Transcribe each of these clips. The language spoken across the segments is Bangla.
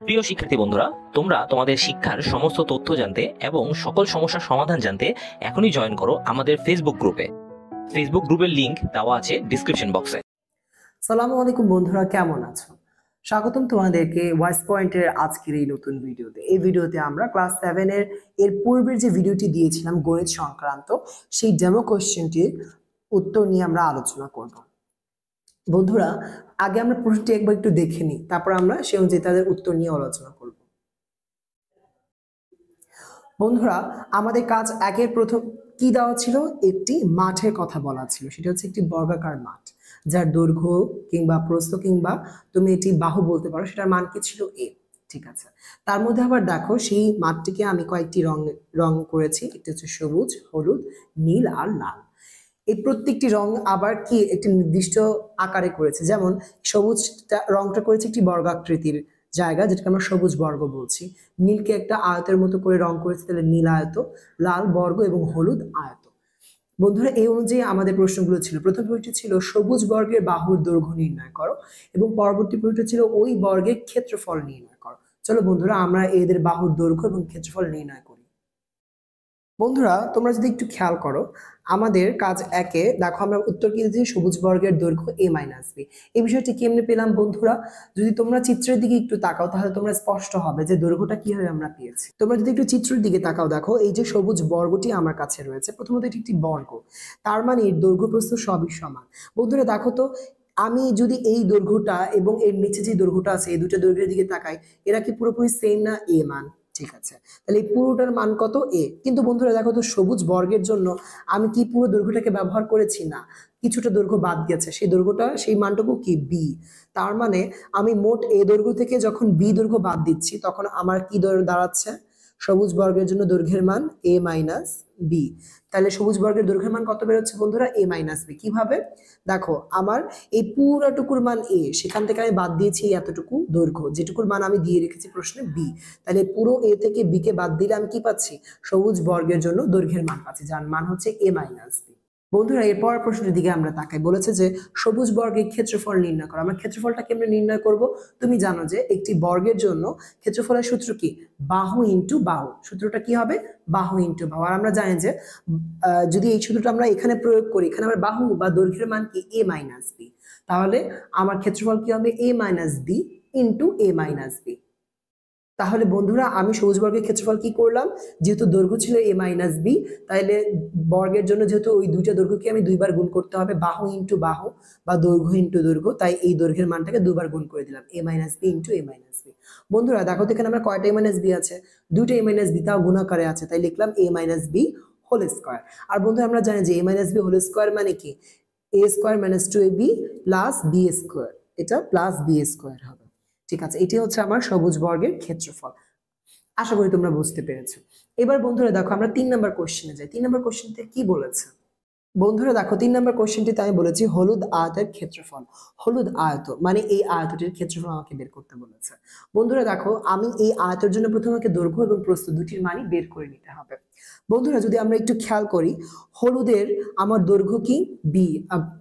প্রিয় শিক্ষার্থী বন্ধুরা, তোমরা তোমাদের শিক্ষার সমস্ত তথ্য জানতে এবং সকল সমস্যার সমাধান জানতে এখনই জয়েন করো আমাদের ফেসবুক গ্রুপে। ফেসবুক গ্রুপের লিংক দেওয়া আছে ডিসক্রিপশন বক্সে। সালামু আলাইকুম বন্ধুরা, কেমন আছো? স্বাগতম তোমাদেরকে ওয়াইস পয়েন্টের আজকের এই নতুন ভিডিওতে। এই ভিডিওতে আমরা ক্লাস 7 এর পূর্বের যে ভিডিওটি দিয়েছিলাম গণিত সংক্রান্ত, সেই ডেমো কোশ্চেনটির উত্তর নিয়ে আমরা আলোচনা করব। বন্ধুরা, আগে আমরা প্রশ্নটি একবার একটু দেখে নিই, তারপর আমরা সেই অনুযায়ী তাদের উত্তর নিয়ে আলোচনা করব। বন্ধুরা, আমাদের কাজ একের প্রথম কি দেওয়া ছিল? একটি মাঠের কথা বলা ছিল। সেটা হচ্ছে একটি বর্গাকার মাঠ, যার দৈর্ঘ্য কিংবা প্রস্থ কিংবা তুমি এটি বাহু বলতে পারো, সেটার মান কি ছিল? এ। ঠিক আছে, তার মধ্যে আবার দেখো সেই মাঠটিকে আমি কয়েকটি রং করেছি। একটি হচ্ছে সবুজ, হলুদ, নীল আর লাল। এই প্রত্যেকটি রং আবার কি একটি নির্দিষ্ট আকারে করেছে। যেমন সবুজ রংটা করেছে একটি বর্গাকৃতির জায়গা, যেটাকে আমরা সবুজ বর্গ বলছি। নীলকে একটা আয়তের মতো করে রং করেছে, তাহলে নীল আয়ত, লাল বর্গ এবং হলুদ আয়ত। বন্ধুরা, এই অনুযায়ী আমাদের প্রশ্নগুলো ছিল। প্রথম প্রশ্নটি ছিল সবুজ বর্গের বাহুর দৈর্ঘ্য নির্ণয় করো, এবং পরবর্তী প্রশ্নটি ছিল ওই বর্গের ক্ষেত্রফল নির্ণয় করো। চলো বন্ধুরা, আমরা এদের বাহুর দৈর্ঘ্য এবং ক্ষেত্রফল নির্ণয় করি। বন্ধুরা, তোমরা যদি একটু খেয়াল করো, আমাদের কাজ একে দেখো আমরা উত্তর কি দিয়েছি? সবুজ বর্গের দৈর্ঘ্য a মাইনাস বি। এই বিষয়টি কেমনে পেলাম বন্ধুরা? যদি তোমরা চিত্রের দিকে একটু তাকাও, তাহলে তোমরা স্পষ্ট হবে যে দৈর্ঘ্যটা কিভাবে আমরা পেয়েছি। তোমরা যদি একটু চিত্রের দিকে তাকাও, দেখো এই যে সবুজ বর্গটি আমার কাছে রয়েছে, প্রথমত এটি একটি বর্গ, তার মানে এর দৈর্ঘ্য প্রস্থ সবই সমান। বন্ধুরা দেখো তো, আমি যদি এই দৈর্ঘ্যটা এবং এর নিচে যে দৈর্ঘ্যটা আছে, এই দুটো দৈর্ঘ্যের দিকে তাকাই, এরা কি পুরোপুরি সেম না? এ মান। ঠিক আছে, তাহলে এই পুরোটার মান কত? এ। কিন্তু বন্ধুরা দেখো তো, সবুজ বর্গের জন্য আমি কি পুরো দৈর্ঘ্যটাকে ব্যবহার করেছি? না, কিছুটা দৈর্ঘ্য বাদ গেছে। সেই দৈর্ঘ্যটা, সেই মানটুকু কি? বি। তার মানে আমি মোট এ দৈর্ঘ্য থেকে যখন বি দৈর্ঘ্য বাদ দিচ্ছি, তখন আমার কি দাঁড়াচ্ছে? সবুজ বর্গের জন্য দৈর্ঘ্যের মান এ মাইনাস বি। তাহলে সবুজ বর্গের দৈর্ঘ্যের মান কত বেরোচ্ছে বন্ধুরা? এ মাইনাস বি। কিভাবে? দেখো, আমার এই পুরোটুকুর মান এ, সেখান থেকে আমি বাদ দিয়েছি এতটুকু দৈর্ঘ্য, যেটুকুর মান আমি দিয়ে রেখেছি প্রশ্নে বি। তাহলে পুরো এ থেকে বি কে বাদ দিলে আমি কি পাচ্ছি? সবুজ বর্গের জন্য দৈর্ঘ্যের মান পাচ্ছি, যার মান হচ্ছে এ মাইনাস বি। বন্ধুরা, এরপর প্রশ্নের দিকে আমরা তাকাই। বলেছে যে সবুজ বর্গের ক্ষেত্রফল নির্ণয় করো। আমরা ক্ষেত্রফলটা কেমনে নির্ণয় করব? তুমি জানো যে একটি বর্গের জন্য ক্ষেত্রফলের সূত্র কি? বাহু ইন্টু বাহু। সূত্রটা কি হবে? বাহু ইন্টু বাহু। আর আমরা জানি যে যদি এই সূত্রটা আমরা এখানে প্রয়োগ করি, এখানে আমার বাহু বা দৈর্ঘ্যের মান কি? এ মাইনাস বি। তাহলে আমার ক্ষেত্রফল কি হবে? এ মাইনাস বি ইন্টু এ মাইনাস বি। তাহলে বন্ধুরা, আমি সবুজ বর্গের ক্ষেত্রফল কি করলাম? যেহেতু দৈর্ঘ্য ছিল এ মাইনাস বি, তাহলে বর্গের জন্য যেহেতু ওই দুইটা দৈর্ঘ্যকে আমি দুইবার গুণ করতে হবে, বাহু ইন্টু বাহু বা দৈর্ঘ্য ইন্টু দৈর্ঘ্য, তাই এই দৈর্ঘ্যের মানটাকে দুবার গুণ করে দিলাম, এ মাইনাস বি ইন্টু এ মাইনাস বি। বন্ধুরা দেখো তো, এখানে আমরা কয়টা এ মাইনাস বি আছে? দুটো এ মাইনাস বি, তাও গুণাকারে আছে, তাই লিখলাম এ মাইনাস বি হোল স্কোয়ার। আর বন্ধুরা, আমরা জানি যে এ মাইনাস বি হোল স্কোয়ার মানে কি? এ square minus two A B plus B square. এটা প্লাস বি স্কোয়ার হবে। ঠিক আছে, এটি হচ্ছে আমার সবুজ বর্গের ক্ষেত্রফল। আশা করি তোমরা বুঝতে পেরেছো। এবার বন্ধুরা দেখো, আমরা 3 নম্বর কোশ্চেনে যাই। 3 নম্বর কোশ্চেনতে কি বলেছে? বন্ধুরা দেখো, 3 নম্বর কোশ্চেনটিতে আমি বলেছি হলুদ আয়তের ক্ষেত্রফল। হলুদ আয়ত মানে এই আয়তটির ক্ষেত্রফল আমাকে বের করতে বলেছে। বন্ধুরা দেখো, আমি এই আয়তের জন্য প্রথমে আমাকে দৈর্ঘ্য এবং প্রস্থ দুটির মানই বের করে নিতে হবে। বন্ধুরা, যদি আমরা একটু খেয়াল করি, হলুদের আমার দৈর্ঘ্য কি? বি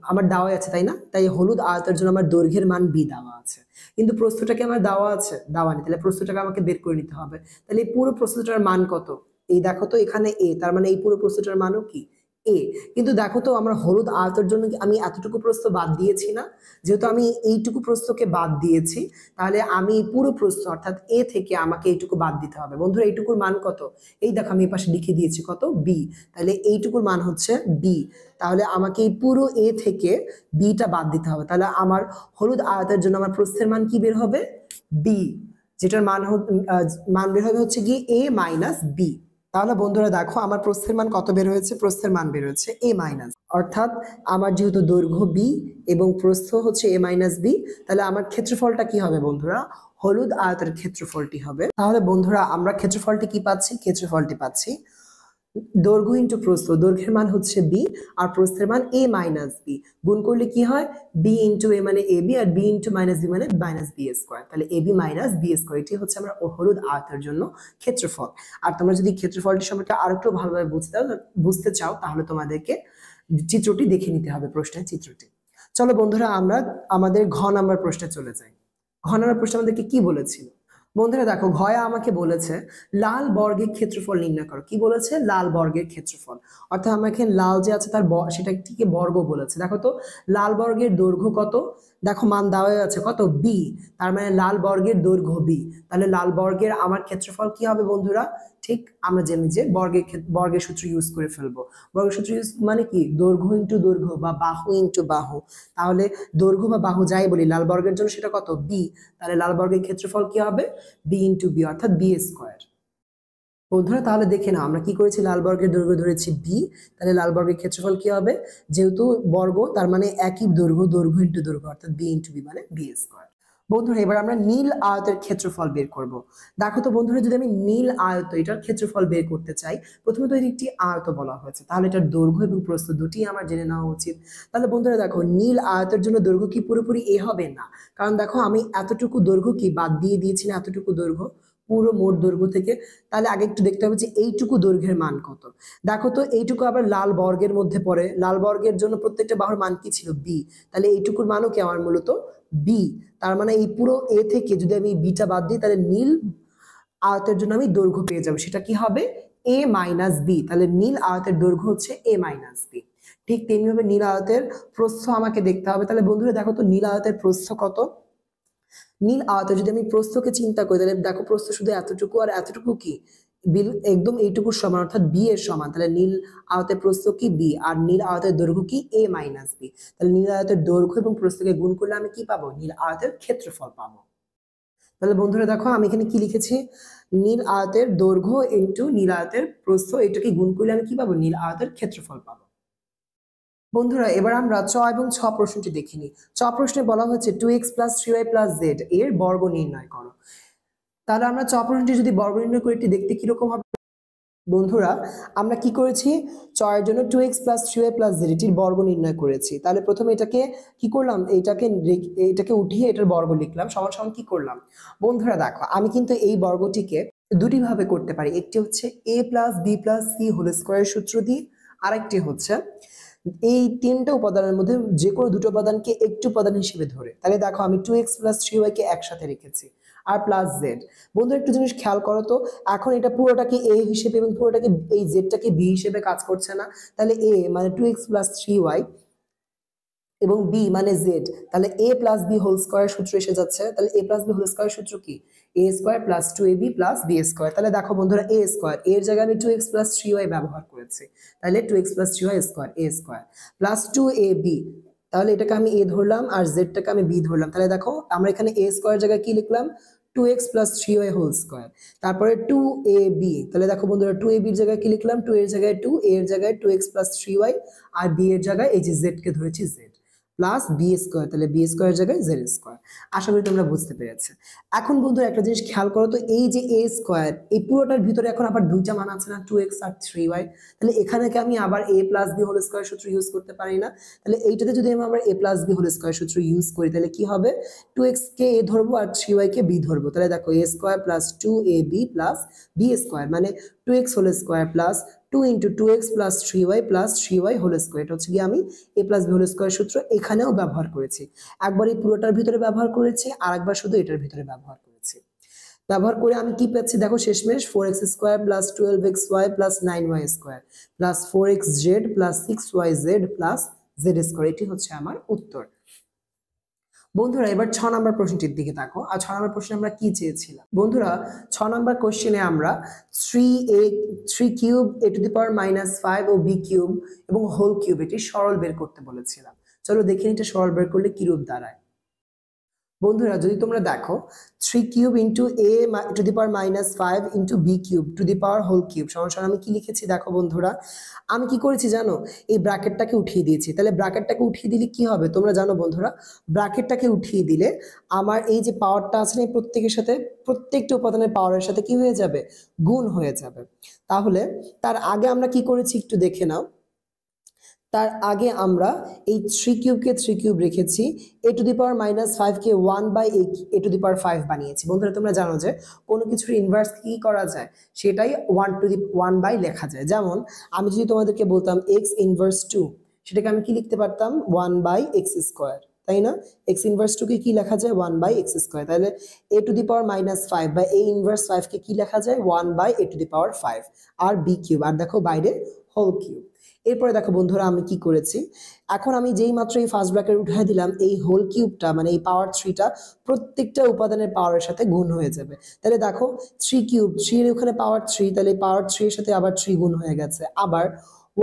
আমার দেওয়া আছে, তাই না? তাই হলুদ আয়তের জন্য আমার দৈর্ঘ্যের মান বি দেওয়া আছে, কিন্তু প্রস্থটাকে আমার দেওয়া আছে? দেওয়া নেই। তাহলে প্রস্থটাকে আমাকে বের করে নিতে হবে। তাহলে এই পুরো প্রস্থটার মান কত? এই দেখো তো, এখানে এ, তার মানে এই পুরো প্রস্থটার মানও কি? এ। কিন্তু দেখো তো, আমরা হলুদ আয়তের জন্য আমি এতটুকু প্রস্থ বাদ দিয়েছি না? যেহেতু আমি এইটুকু প্রস্থকে বাদ দিয়েছি, তাহলে আমি পুরো প্রস্থ অর্থাৎ এ থেকে আমাকে এইটুকু বাদ দিতে হবে। বন্ধুরা, এইটুকুর মান কত? এই দেখো, আমি এই পাশে লিখে দিয়েছি কত? বি। তাহলে এইটুকুর মান হচ্ছে বি। তাহলে আমাকে এই পুরো এ থেকে বিটা বাদ দিতে হবে। তাহলে আমার হলুদ আয়তের জন্য আমার প্রস্থের মান কি বের হবে? বি, যেটার মান বের হবে হচ্ছে কি? এ মাইনাস বি। তাহলে বন্ধুরা দেখো, আমার প্রস্থের মান কত বের হয়েছে? প্রস্থের মান বের হচ্ছে এ মাইনাস, অর্থাৎ আমার যেহেতু দৈর্ঘ্য বি এবং প্রস্থ হচ্ছে এ মাইনাস বি, তাহলে আমার ক্ষেত্রফলটা কি হবে বন্ধুরা? হলুদ আয়তের ক্ষেত্রফলটি হবে। তাহলে বন্ধুরা, আমরা ক্ষেত্রফলটি কি পাচ্ছি? ক্ষেত্রফলটি পাচ্ছি দৈর্ঘ্য ইন্টু প্রস্থ। দৈর্ঘ্যের মান হচ্ছে বি আর প্রস্থের মান এ মাইনাস বি। গুণ করলে কি হয়? বি ইন্টু এ মানে A B, R B into minus B মানে মাইনাস বি স্কোয়ার। তাহলে A B minus B square, এটি হচ্ছে আমরা হলুদ আয়তের জন্য ক্ষেত্রফল। আর তোমরা যদি ক্ষেত্রফলটি সম্পর্কে আর একটু ভালোভাবে বুঝতে চাও, তাহলে তোমাদেরকে চিত্রটি দেখে নিতে হবে, প্রশ্নের চিত্রটি। চলো বন্ধুরা, আমরা আমাদের ঘ নাম্বার প্রশ্নে চলে যাই। ঘ নাম্বার প্রশ্ন আমাদেরকে কি বলেছিল? বন্ধুরা দেখো, ঘয়ে আমাকে বলেছে লাল বর্গের ক্ষেত্রফল নির্ণয় করো। কি বলেছে? লাল বর্গের ক্ষেত্রফল। অর্থাৎ আমাকে লাল যে আছে তার সেটাকে বর্গ বলেছে। দেখো তো লাল বর্গের দৈর্ঘ্য কত, দেখো মান দেওয়া আছে কত, বি। তার মানে লাল বর্গের দৈর্ঘ্য বি, তাহলে লাল বর্গের আমার ক্ষেত্রফল কি হবে বন্ধুরা? ঠিক আমরা জানি যে বর্গের সূত্র ইউজ করে ফেলবো। বর্গের সূত্র ইউজ মানে কি, দৈর্ঘ্য ইন্টু দৈর্ঘ্য বা বাহু ইন্টু বাহু। তাহলে দৈর্ঘ্য বা বাহু যাই বলি, লাল বর্গের জন্য সেটা কত, বি। তাহলে লাল বর্গের ক্ষেত্রফল কি হবে? বি ইন্টু বি, অর্থাৎ বি স্কোয়ার। বন্ধুরা তাহলে দেখে নাও, আমরা কি করেছি, লাল বর্গের দৈর্ঘ্য ধরেছি বি, তাহলে লাল বর্গের ক্ষেত্রফল কি হবে? যেহেতু বর্গ তার মানে একই দৈর্ঘ্য, দৈর্ঘ্য ইন্টু দৈর্ঘ্য, অর্থাৎ বি ইন্টু বি মানে বি স্কোয়ার। বন্ধুরা এবার আমরা নীল আয়তের ক্ষেত্রফল বের করব। দেখো তো বন্ধুরা, যদি আমি নীল আয়ত এটার ক্ষেত্রফল বের করতে চাই, প্রথমে তো এটি একটি আয়ত বলা হয়েছে, তাহলে এটার দৈর্ঘ্য এবং প্রস্থ দুটি আমার জেনে নেওয়া উচিত। তাহলে বন্ধুরা দেখো, নীল আয়তের জন্য দৈর্ঘ্য কি পুরোপুরি এ হবে না, কারণ দেখো আমি এতটুকু দৈর্ঘ্য কি বাদ দিয়ে দিয়েছি না, এতটুকু দৈর্ঘ্য পুরো মোট দৈর্ঘ্য থেকে। তাহলে আগে একটু দেখতে হবে যে এইটুকু দৈর্ঘ্যের মান কত। দেখো তো এইটুকু আবার লাল বর্গের মধ্যে পড়ে, লাল বর্গের জন্য প্রত্যেকটা বাহুর মান কি ছিল, বি। তাহলে এইটুকুর মানও কি আমার মূলত বি। তার মানে এই পুরো এ থেকে যদি আমি বিটা বাদ দিই, তাহলে নীল আয়তের জন্য আমি দৈর্ঘ্য পেয়ে যাবো, সেটা কি হবে, এ মাইনাস বি। তাহলে নীল আয়তের দৈর্ঘ্য হচ্ছে এ মাইনাস বি। ঠিক তেমনিভাবে নীল আয়তের প্রস্থ আমাকে দেখতে হবে। তাহলে বন্ধুরা দেখো তো নীল আয়তের প্রস্থ কত। নীল আয়তে যদি আমি প্রস্থকে চিন্তা করি, তাহলে দেখো প্রস্থ শুধু এতটুকু আর এতটুকু কি একদম এইটুকুর সমান, অর্থাৎ বি এর সমান। তাহলে নীল আয়তের প্রস্থ কি বি, আর নীল আয়তের দৈর্ঘ্য কি এ মাইনাস বি। তাহলে নীল আয়তের দৈর্ঘ্য এবং প্রস্থকে গুণ করলে আমি কি পাবো, নীল আয়তের ক্ষেত্রফল পাবো। তাহলে বন্ধুরা দেখো আমি এখানে কি লিখেছি, নীল আয়তের দৈর্ঘ্য ইন্টু নীল আয়তের প্রস্থ, এটাকে গুণ করলে আমি কি পাবো, নীল আয়তের ক্ষেত্রফল পাবো। বন্ধুরা এবার আমরা চ এবং ছ প্রশ্নটি দেখিনি। চ প্রশ্নে বলা হচ্ছে 2x + 3y + z এর বর্গ নির্ণয় করো। তাহলে আমরা চ প্রশ্নটি যদি বর্গ নির্ণয় করি, এটি দেখতে কিরকম হবে? বন্ধুরা আমরা কি করেছি, চ এর জন্য 2x + 3y + z এটির বর্গ নির্ণয় করেছি। তাহলে প্রথমে এটাকে কি করলাম, এটাকে উঠিয়ে এটার বর্গ লিখলাম, সমান সমান কি করলাম। বন্ধুরা দেখো, আমি কিন্তু এই বর্গটিকে দুটি ভাবে করতে পারি। একটি হচ্ছে a + b + c whole square সূত্র দিয়ে, আরেকটি হচ্ছে এই তিনটা উপাদানের মধ্যে যে কোনো দুটো উপাদানকে একটি উপাদান হিসেবে ধরে। তাহলে দেখো আমি 2x + 3y কে একসাথে রেখেছি, আর প্লাস z। বন্ধু একটু জিনিস খেয়াল করো তো, এখন এটা পুরোটাকে a হিসেবে এবং পুরোটাকে এই জেডটাকে b হিসেবে কাজ করছে না। তাহলে a মানে 2x + 3y এবং b মানে z, তাহলে a + b হোল স্কয়ার সূত্র এসে যাচ্ছে। তাহলে a + b হোল স্কয়ার সূত্র কি, a square + 2ab + b square. তাহলে দেখো বন্ধুরা, a স্কয়ার এর জায়গায় আমি 2x + 3y ব্যবহার করেছি, তাহলে 2x + 3y square, a square + 2ab। তাহলে এটাকে আমি a ধরলাম আর z টাকে আমি b ধরলাম। তাহলে দেখো আমরা এখানে a স্কয়ার জায়গায় কি লিখলাম, 2x + 3y হোল স্কয়ার, তারপরে 2ab। তাহলে দেখো বন্ধুরা, 2ab এর জায়গায় কি লিখলাম, 2 এর জায়গায় 2, a এর জায়গায় 2x + 3y, আর b এর জায়গায় এই যে z কে ধরেছি z প্লাস বি স্কোয়ার। তাহলে বি স্কোয়ার জায়গায় জেড স্কোয়ার। আশা করি তোমরা বুঝতে পেরেছো। এখন বন্ধুরা একটা জিনিস খেয়াল করো তো, এই যে এ স্কোয়ার, এই পুরোটার ভিতরে এখন আবার দুইটা মান আছে না, 2x আর 3y। তাহলে এখানে কি আমি আবার a + b হোল স্কোয়ার সূত্র ইউজ করতে পারি না? তাহলে এইটাতে যদি আমি আবার a + b হোল স্কোয়ার সূত্র ইউজ করি, তাহলে কি হবে, 2x কে a ধরবো আর 3y কে b ধরবো। তাহলে দেখো a square + 2ab + b square মানে 2x whole square plus 2 × 2x + 3y + 3y whole square. এটা হচ্ছে কি আমি a + b হোল স্কয়ার সূত্র এখানেও ব্যবহার করেছি। একবার এই পুরোটার ভিতরে ব্যবহার করেছি, আর একবার শুধু এটার ভিতরে ব্যবহার করেছি। ব্যবহার করে আমি কি পাচ্ছি দেখো, শেষমেশ 4x² + 12xy + 9y² + 4xz + 6yz + z²। এটি হচ্ছে আমার উত্তর। বন্ধুরা এবার 6 নম্বর প্রশ্নটির দিকে তাকো। আর 6 নম্বর প্রশ্নে আমরা কি চেয়েছিলাম বন্ধুরা, 6 নম্বর কোশ্চেনে আমরা 3 a to the power -5 ও b কিউব এবং হোল কিউব এটি সরল বের করতে বলেছিলাম। চলো দেখে নিই এটা সরল বের করলে কি রূপ দাঁড়ায়। বন্ধুরা যদি তোমরা দেখো, 3³ × a to the power -5 × b cube to the power whole cube সমান আমি কি লিখেছি দেখো বন্ধুরা, আমি কি করেছি জানো, এই ব্র্যাকেটটাকে উঠিয়ে দিয়েছি। তাহলে ব্র্যাকেটটাকে উঠিয়ে দিলে কি হবে তোমরা জানো বন্ধুরা, ব্র্যাকেটটাকে উঠিয়ে দিলে আমার এই যে পাওয়ারটা আছে না, প্রত্যেকের সাথে প্রত্যেকটা উপাদানের পাওয়ারের সাথে কি হয়ে যাবে, গুণ হয়ে যাবে। তাহলে তার আগে আমরা কি করেছি একটু দেখে নাও। তার আগে আমরা এই 3³ কে 3³ রেখেছি, a to the power -5 K 1/a to the power 5 বানিয়েছি। বন্ধুরা তোমরা জানো যে কোনো কিছুর ইনভার্স কি করা যায়, সেটাই 1 লেখা যায়। যেমন আমি যদি তোমাদেরকে বলতাম x ইনভার্স 2, সেটাকে আমি কি লিখতে পারতাম, 1/x²। তাই না? এক্স ইনভার্স টু কে কি লেখা যায় 1/x²। তাহলে a টু দি পাওয়ার -5 বা a ইনভার্স 5 কে কি লেখা যায় 1/a টু দি পাওয়ার 5 আর b কিউব, আর দেখো বাইরে হোল কিউব। এরপরে দেখো বন্ধুরা আমি কি করেছি, এখন আমি যেই মাত্র এই ফার্স্ট ব্র্যাকেট উঠাই দিলাম, এই হোল কিউবটা মানে এই পাওয়ার 3টা প্রত্যেকটা উপাদানের পাওয়ারের সাথে গুণ হয়ে যাবে। তাহলে দেখো 3 কিউব, 3 এর ওখানে পাওয়ার 3, তাহলে পাওয়ার 3 এর সাথে আবার 3 গুণ হয়ে গেছে। আবার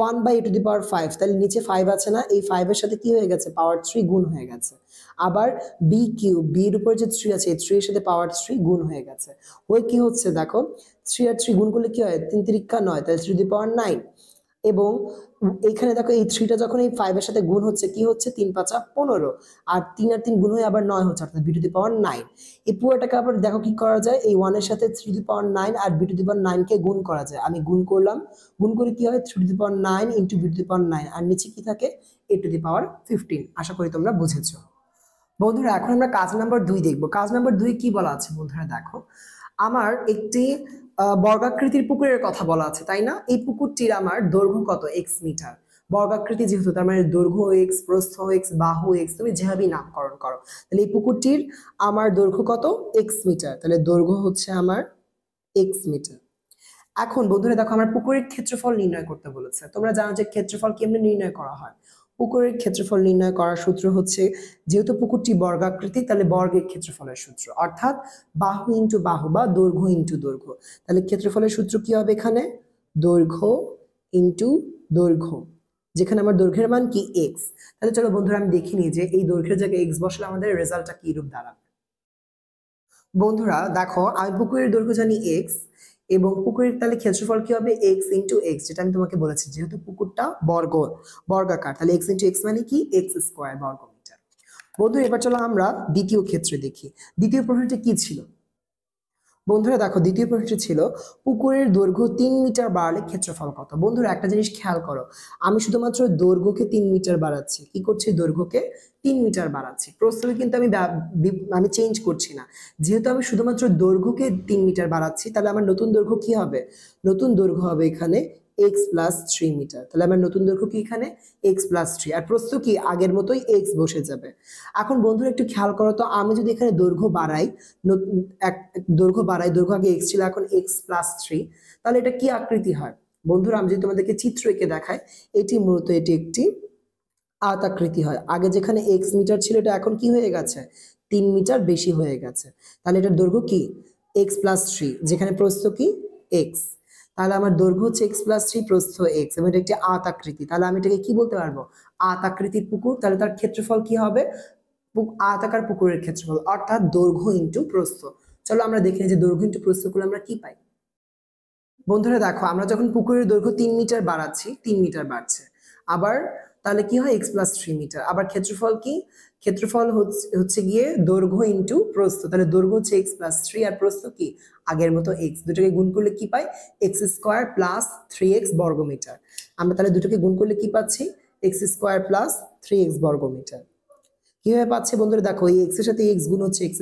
1/a টু দি পাওয়ার 5, তাহলে নিচে 5 আছে না, এই 5 এর সাথে কি হয়ে গেছে পাওয়ার 3 গুণ হয়ে গেছে। আবার b কিউব, b এর উপরে যে 3 আছে, এই 3 এর সাথে পাওয়ার 3 গুণ হয়ে গেছে। ওই কি হচ্ছে দেখো, 3 আর 3 গুণ করলে কি হয় 3 3 9, তাহলে 3 টু দি পাওয়ার 9। এবং এখানে দেখো এই 3টা যখন এই 5 এর সাথে গুণ হচ্ছে কি হচ্ছে 3 5 15, আর 3 আর 3 গুণ হয়ে আবার 9 হচ্ছে, অর্থাৎ b টু দি পাওয়ার 9। এই পুরোটাকে আবার দেখো কি করা যায়, এই 1 এর সাথে 3 টু দি পাওয়ার 9 আর b টু দি পাওয়ার 9 কে গুণ করা যায়। আমি গুণ করলাম, গুণ করে কি হয় 3 to the power 9 into b to the power 9, আর নিচে কি থাকে a টু দি পাওয়ার 15। আশা করি তোমরা বুঝেছো। বন্ধুরা এখন আমরা কাজ নাম্বার 2 দেখব। কাজ নাম্বার 2 কি বলা আছে বন্ধুরা দেখো, আমার একটি বর্গাকৃতির পুকুরের কথা বলা আছে, তাই না? এই পুকুরটির আমার দৈর্ঘ্য কত x মিটার। বর্গাকৃতি যেহেতু, তার মানে দৈর্ঘ্য x, প্রস্থ x, বাহু x, তুমি যেভাবেই নামকরণ করো। তাহলে এই পুকুরটির আমার দৈর্ঘ্য কত x মিটার, তাহলে দৈর্ঘ্য হচ্ছে আমার x মিটার। এখন বন্ধুরা দেখো আমার পুকুরের ক্ষেত্রফল নির্ণয় করতে বলেছে। তোমরা জানো যে ক্ষেত্রফল কেমনে নির্ণয় করা হয়। পুকুরের ক্ষেত্রফল নির্ণয় করার সূত্র হচ্ছে, যেহেতু পুকুরটি বর্গাকৃতি তাহলে বর্গের ক্ষেত্রফলের সূত্র, অর্থাৎ বাহু ইন্টু বাহু বা দৈর্ঘ্য ইন্টু দৈর্ঘ্য। তাহলে ক্ষেত্রফলের সূত্র কি হবে এখানে, দৈর্ঘ্য ইন্টু দৈর্ঘ্য, যেখানে আমার দৈর্ঘ্যের মান কি x। তাহলে চলো বন্ধুরা আমি দেখে নিই যে এই দৈর্ঘ্যের জায়গায় x বসলে আমাদের রেজাল্টটা কি রূপ দাঁড়াবে। বন্ধুরা দেখো আমি পুকুরের দৈর্ঘ্য জানি x, এবং পুকুরের তাহলে ক্ষেত্রফল কি হবে x ইন্টু x, যেটা আমি তোমাকে বলেছি যেহেতু পুকুরটা বর্গাকার, তাহলে x ইন্টু x মানে কি x² বর্গ মিটার। বন্ধু এবার চলো আমরা দ্বিতীয় ক্ষেত্রে দেখি। দ্বিতীয় প্রশ্নটি কি ছিল বন্ধুরা, দেখো দ্বিতীয় প্রশ্নটি ছিল পুকুরের দৈর্ঘ্য 3 মিটার বাড়ালে ক্ষেত্রফল কত। বন্ধুরা একটা জিনিস খেয়াল করো, আমি শুধুমাত্র দৈর্ঘ্যকে 3 মিটার বাড়াচ্ছি। কি করছি, দৈর্ঘ্যকে 3 মিটার বাড়াচ্ছি, প্রস্থকে কিন্তু আমি চেঞ্জ করছি না। যেহেতু আমি শুধুমাত্র দৈর্ঘ্যকে 3 মিটার বাড়াচ্ছি, তাহলে আমার নতুন দৈর্ঘ্য কি হবে, নতুন দৈর্ঘ্য হবে এখানে x প্লাস 3 মিটার। তাহলে আমার নতুন দৈর্ঘ্য কি এখানে x প্লাস 3, আর প্রস্থ কি আগের মতোই x বসে যাবে। এখন বন্ধুরা একটু খেয়াল করো তো, আমি যদি এখানে দৈর্ঘ্য বাড়াই, দৈর্ঘ্য আগে x ছিল এখন x প্লাস 3, তাহলে এটা কি আকৃতি হয় বন্ধুরা, আমি যদি তোমাদেরকে চিত্র এঁকে দেখাই, এটি মূলত এটি একটি আয়তাকৃতি হয়। আগে যেখানে x মিটার ছিল এটা এখন কি হয়ে গেছে 3 মিটার বেশি হয়ে গেছে। তাহলে এটার দৈর্ঘ্য কি x প্লাস 3, যেখানে প্রস্থ কি x। তাহলে আমার দৈর্ঘ্য হচ্ছে x প্লাস 3, প্রস্থ x, এবং এটা একটি আয়তাকৃতি। তাহলে আমি এটাকে কি বলতে পারবো, আয়তাকৃতির পুকুর। তাহলে তার ক্ষেত্রফল কি হবে, আয়তাকার পুকুরের ক্ষেত্রফল, অর্থাৎ দৈর্ঘ্য ইন্টু প্রস্থ। চলো আমরা দেখে নিই যে দৈর্ঘ্য ইন্টু প্রস্থ করলে আমরা কি পাই। বন্ধুরা দেখো আমরা যখন পুকুরের দৈর্ঘ্য 3 মিটার বাড়াচ্ছি, 3 মিটার বাড়ছে, আবার তাহলে কি হয় x প্লাস 3 মিটার। আবার ক্ষেত্রফল কি, ক্ষেত্রফল হচ্ছে গিয়ে দৈর্ঘ্য ইন্টু প্রস্থ। তাহলে দৈর্ঘ্য হচ্ছে x প্লাস 3 আর প্রস্থ কি আগের মতো x, দুটোকে গুণ করলে কি পাই x² প্লাস 3x বর্গ মিটার। আমরা তাহলে দুটোকে গুণ করলে কি পাচ্ছি x² প্লাস 3x বর্গ মিটার। কিভাবে পাচ্ছে বন্ধুরা, দেখো এই x এর সাথে x গুণ হচ্ছে x²,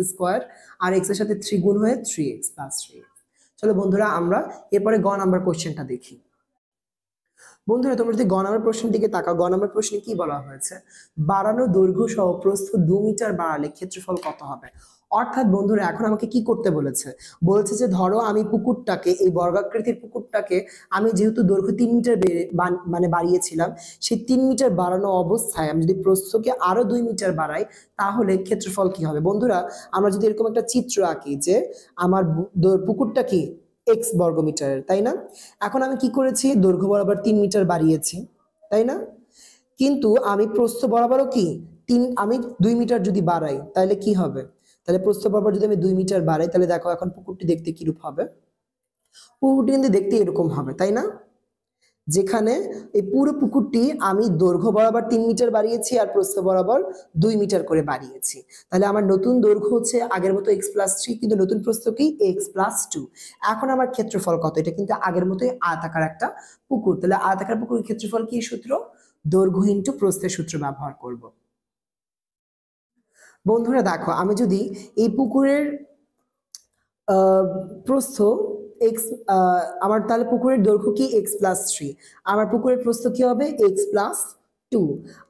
আর x এর সাথে 3 গুণ হয়ে 3x প্লাস 3x। চলো বন্ধুরা আমরা এরপরে গ নাম্বার কোশ্চেনটা দেখি। বন্ধুরা তোমরা যদি গ নাম্বার প্রশ্নের দিকে তাকাও, গ নাম্বার প্রশ্নে কি বলা হয়েছে, বাড়ানো দৈর্ঘ্য সহ প্রস্থ 2 মিটার বাড়ালে ক্ষেত্রফল কত হবে। অর্থাৎ বন্ধুরা এখন আমাকে কি করতে বলেছে, বলেছে যে ধরো আমি পুকুরটাকে, এই বর্গাকৃতির পুকুরটাকে আমি যেহেতু দৈর্ঘ্য 3 মিটার মানে বাড়িয়েছিলাম, সেই 3 মিটার বাড়ানো অবস্থায় আমি যদি প্রস্থকে আরো 2 মিটার বাড়াই, তাহলে ক্ষেত্রফল কি হবে। বন্ধুরা আমরা যদি এরকম একটা চিত্র আঁকি যে আমার পুকুরটা কি x বর্গ মিটারের, তাই না? এখন আমি কি করেছি, দৈর্ঘ্য বরাবর 3 মিটার বাড়িয়েছি, তাই না? কিন্তু আমি প্রস্থ বরাবরও কি আমি 2 মিটার যদি বাড়াই তাহলে কি হবে, তাহলে প্রস্থ বরাবর যদি আমি 2 মিটার বাড়াই, তাহলে দেখো এখন পুকুরটি দেখতে কিরূপ হবে, পুকুরটি কিন্তু দেখতে এরকম হবে, তাই না? যেখানে এই পুরো পুকুরটি আমি দৈর্ঘ্য বরাবর 3 মিটার বাড়িয়েছি আর প্রস্থ বরাবর 2 মিটার করে বাড়িয়েছি। তাহলে আমার নতুন দৈর্ঘ্য হচ্ছে আগের মতো x প্লাস 3, কিন্তু নতুন প্রস্থ কি x প্লাস 2। এখন আমার ক্ষেত্রফল কত, এটা কিন্তু আগের মতোই আয়তাকার একটা পুকুর। তাহলে আয়তাকার পুকুরের ক্ষেত্রফল কি সূত্র, দৈর্ঘ্য ইন্টু প্রস্থের সূত্র ব্যবহার করব। বন্ধুরা দেখো আমি যদি এই পুকুরের প্রস্থ x, আমার তাহলে পুকুরের দৈর্ঘ্য কি x প্লাস 3, আমার পুকুরের প্রস্থ কি হবে x প্লাস 2।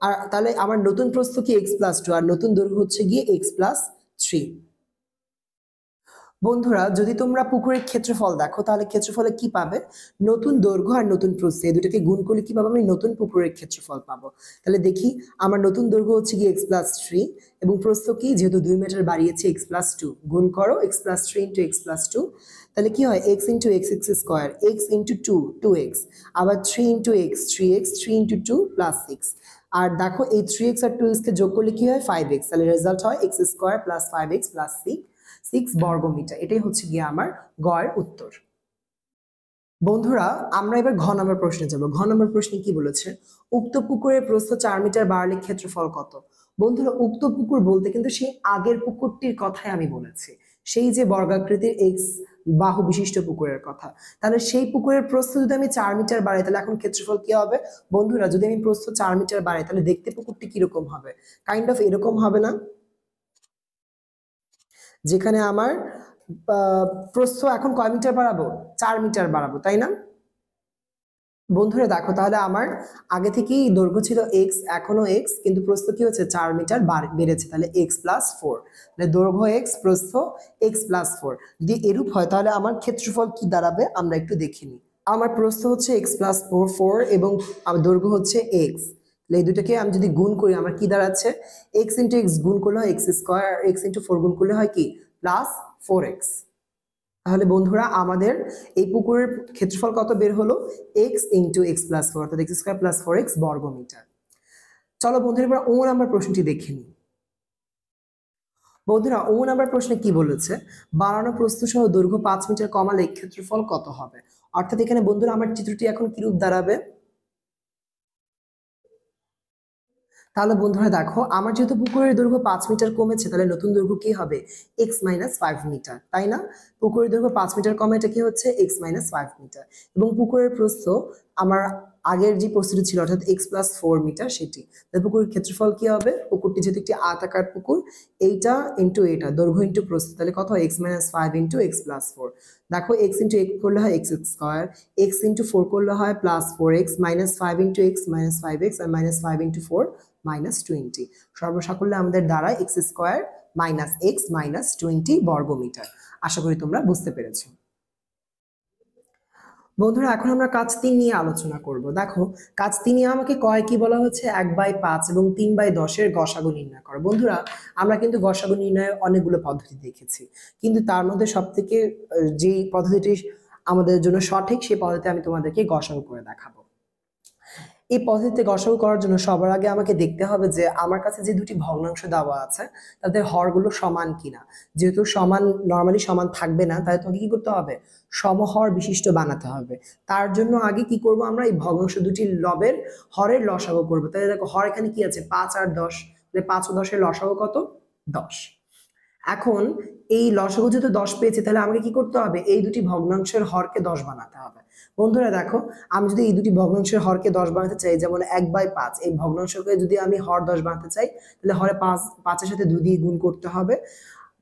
আর তাহলে আমার নতুন প্রস্থ কি x+2 আর নতুন দৈর্ঘ্য হচ্ছে গিয়ে x+3। বন্ধুরা যদি তোমরা পুকুরের ক্ষেত্রফল দেখো তাহলে ক্ষেত্রফলে কি পাবে, নতুন দৈর্ঘ্য আর নতুন প্রস্থ এই দুটোকে গুণ করলে কি পাবো, আমি নতুন পুকুরের ক্ষেত্রফল পাবো। তাহলে দেখি আমার নতুন দৈর্ঘ্য হচ্ছে গিয়ে x+3 এবং প্রস্থ কি, যেহেতু 2 মিটার বাড়িয়েছে x+2, গুণ করো x+3 ইন্টু x+2, তাহলে কি হয় x into x square, x into 2 2x, আবার 3 into x 3x, 3 into 2 plus 6। আর দেখো এই 3x আর 2x কে যোগ করলে কি হয় 5x, তাহলে রেজাল্ট হয় x square plus 5x plus 6 বর্গমিটার। এটাই হচ্ছে গিয়ে আমার গয়ের উত্তর। বন্ধুরা আমরা এবার ঘ নম্বর প্রশ্নে যাব। ঘ নম্বর প্রশ্নে কি বলেছে, উক্ত পুকুরের প্রস্থ 4 মিটার বাড়লে ক্ষেত্রফল কত। বন্ধুরা উক্ত পুকুর বলতে কিন্তু সেই আগের পুকুরটির কথাই আমি বলেছি, সেই যে বর্গাকৃতির এক্স বাহু বিশিষ্ট পুকুরের কথা। তাহলে সেই পুকুরের প্রস্থ যদি আমি 4 মিটার বাড়াই তাহলে এখন ক্ষেত্রফল কি হবে। বন্ধুরা যদি আমি প্রস্থ 4 মিটার বাড়াই তাহলে দেখতে পুকুরটি কিরকম হবে, কাইন্ড অফ এরকম হবে না, যেখানে আমার প্রস্থ এখন কয় মিটার বাড়াবো, 4 মিটার বাড়াবো, তাই না। বন্ধুরা দেখো তাহলে আমার আগে থেকেই দৈর্ঘ্য ছিল x, এখনো x, কিন্তু প্রস্থ কি হচ্ছে 4 মিটার বেড়েছে, তাহলে x+4, তাহলে দৈর্ঘ্য x প্রস্থ x+4। যদি এরূপ হয় তাহলে আমার ক্ষেত্রফল কি দাঁড়াবে আমরা একটু দেখে নিই। আমার প্রস্থ হচ্ছে x+4 এবং আমার দৈর্ঘ্য হচ্ছে x, তাহলে এই দুটোকে আমি যদি গুণ করি আমার কি দাঁড়াচ্ছে, x ইন্টু x গুণ করলে হয় x স্কোয়ার, আর x ইন্টু 4 গুণ করলে হয় কি প্লাস 4x। তাহলে বন্ধুরা আমাদের এই পুকুরের ক্ষেত্রফল কত বের হলো, x ইন্টু x+4, অর্থাৎ x স্কোয়ার প্লাস 4x বর্গমিটার। চলো বন্ধুরা এবার ও নাম্বার প্রশ্নটি দেখে নিই। বন্ধুরা ও নাম্বার প্রশ্নে কি বলেছে, বাড়ানো প্রস্থ সহ দৈর্ঘ্য 5 মিটার কমালে ক্ষেত্রফল কত হবে। অর্থাৎ এখানে বন্ধুরা আমার চিত্রটি এখন কিরূপ দাঁড়াবে, তাহলে বন্ধুরা দেখো আমার যেহেতু পুকুরের দৈর্ঘ্য 5 মিটার কমেছে তাহলে নতুন দৈর্ঘ্য কি হবে x-5 মিটার, তাই না। পুকুরের দৈর্ঘ্য 5 মিটার কমে এটা কি হচ্ছে x-5 মিটার, এবং পুকুরের প্রস্থ আমার আগের যে প্রস্থটি ছিল অর্থাৎ x+4 মিটার সেটি। তাহলে পুকুরের ক্ষেত্রফল কি হবে, পুকুরটি যেহেতু একটি আয়তাকার পুকুর, এইটা ইন্টু এটা দৈর্ঘ্য ইন্টু প্রস্থ, তাহলে কত হয় x-5 ইন্টু x+4। দেখো x ইন্টু x করলে হয় x স্কোয়ার, x ইন্টু 4 করলে হয় plus 4x, -5 into x -5x, আর -5 ইন্টু 4 -20। সর্বসাকল্যে আমাদের দাঁড়ায় x square minus x minus 20 বর্গমিটার। আশা করি তোমরা বুঝতে পেরেছো। বন্ধুরা এখন আমরা কাজ 3 নিয়ে আলোচনা করব। দেখো কাজ 3 এ আমাকে কয় কি বলা হচ্ছে 1/5 এবং 3/10 এর গসাগু নির্ণয় করো। বন্ধুরা আমরা কিন্তু গসাগু নির্ণয়ের অনেকগুলো পদ্ধতি দেখেছি, কিন্তু তার মধ্যে সবথেকে যেই পদ্ধতিটি আমাদের জন্য সঠিক সেই পদ্ধতি আমি তোমাদেরকে গসাগু করে দেখাবো। এই পদ্ধতিতে গসাগু করার জন্য সবার আগে আমাকে দেখতে হবে যে আমার কাছে যে দুটি ভগ্নাংশ দেওয়া আছে তাদের হরগুলো সমান কিনা। যেহেতু সমান নরমালি সমান থাকবে না, তাহলে তোমাকে কি করতে হবে, সমহর বিশিষ্ট বানাতে হবে। তার জন্য আগে কি করব, আমরা এই ভগ্নাংশ দুটির লবের হরের লসাগু করব। তাহলে দেখো হর এখানে কি আছে 5 আর 10, তাহলে 5 ও 10 এর লসাগু কত 10। এখন এই লসাগু যেহেতু 10 পেয়েছি তাহলে আমাকে কি করতে হবে, এই দুটি ভগ্নাংশের হরকে 10 বানাতে হবে। বন্ধুরা দেখো আমি যদি এই দুটি ভগ্নাংশের হরকে 10 বানাতে চাই, যেমন 1/5 এই ভগ্নাংশকে যদি আমি হর 10 বানাতে চাই তাহলে হরে 5 এর সাথে 2 দিয়ে গুণ করতে হবে।